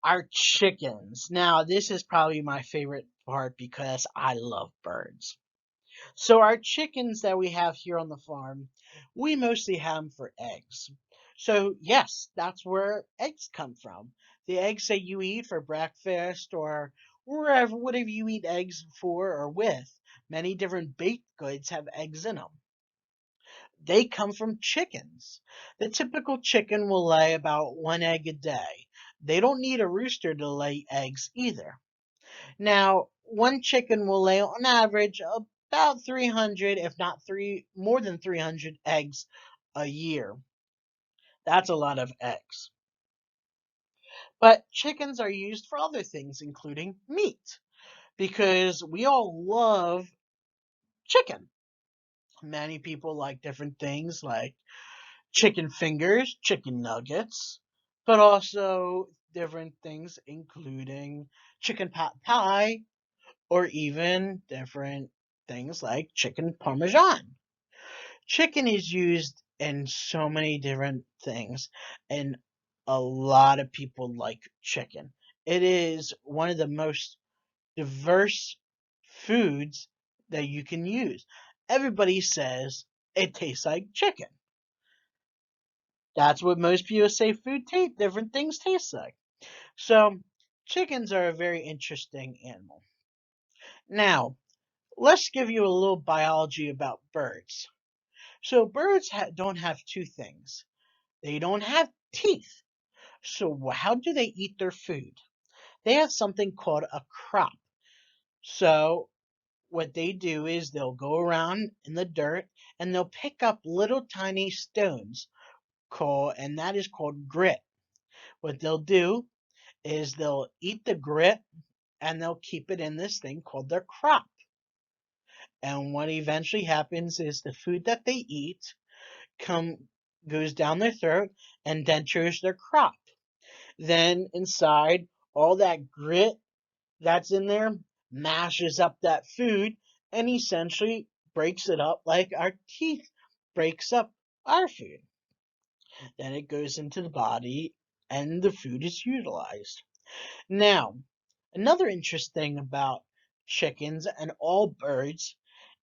Our chickens. Now, this is probably my favorite part because I love birds. So, our chickens that we have here on the farm, we mostly have them for eggs. So, yes, that's where eggs come from. The eggs that you eat for breakfast or wherever, whatever you eat eggs for or with, many different baked goods have eggs in them. They come from chickens. The typical chicken will lay about one egg a day. They don't need a rooster to lay eggs either. Now, one chicken will lay on average about 300, if not more than 300 eggs a year. That's a lot of eggs. But chickens are used for other things, including meat, because we all love chicken. Many people like different things like chicken fingers, chicken nuggets, but also different things including chicken pot pie or even different things like chicken parmesan. Chicken is used in so many different things, and a lot of people like chicken. It is one of the most diverse foods that you can use. Everybody says it tastes like chicken. That's what most people say different things taste like. So, chickens are a very interesting animal. Now, let's give you a little biology about birds. So, birds don't have two things. They don't have teeth. So, how do they eat their food? They have something called a crop. So, what they do is they'll go around in the dirt and they'll pick up little tiny stones and that is called grit. What they'll do is they'll eat the grit and they'll keep it in this thing called their crop. And what eventually happens is the food that they eat come goes down their throat and dentures their crop. Then inside, all that grit that's in there mashes up that food and essentially breaks it up like our teeth breaks up our food. Then it goes into the body and the food is utilized. Now, another interesting thing about chickens and all birds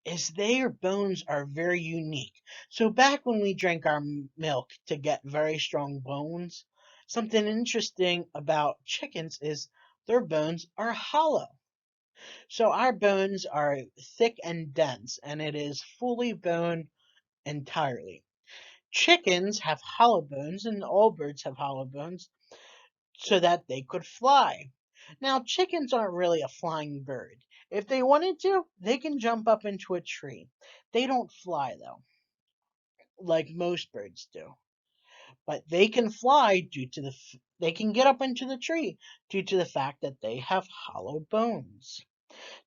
is their bones are very unique. So back when we drank our milk to get very strong bones, something interesting about chickens is their bones are hollow. So our bones are thick and dense, and it is fully bone entirely. Chickens have hollow bones, and all birds have hollow bones, so that they could fly. Now, chickens aren't really a flying bird. If they wanted to, they can jump up into a tree. They don't fly, though, like most birds do. But they can fly they can get up into the tree due to the fact that they have hollow bones.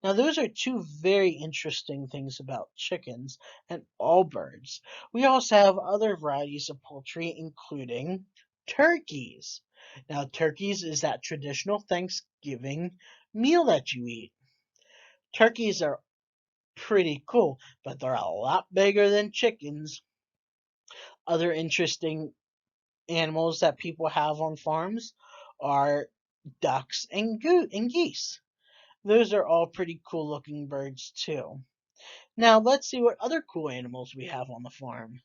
Now, those are two very interesting things about chickens and all birds. We also have other varieties of poultry, including turkeys. Now, turkeys is that traditional Thanksgiving meal that you eat. Turkeys are pretty cool, but they're a lot bigger than chickens. Other interesting animals that people have on farms are ducks and geese. Those are all pretty cool looking birds too. Now let's see what other cool animals we have on the farm.